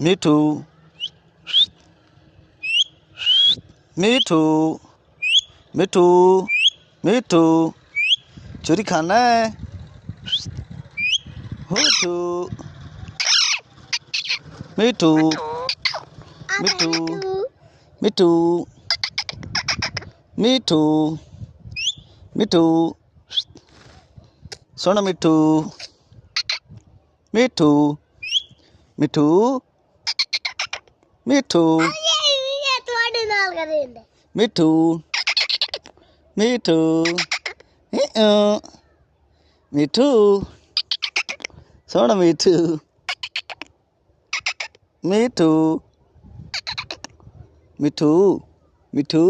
मिठू मिठू मिठू मिठू चोरी खाना है मिठू मिठू मिठू मिठू मिठू मिठू सोना मिठू मिठू मिठू मिठू मिठू मिठू मिठू सोना मिठू मिठू मिठू मिठू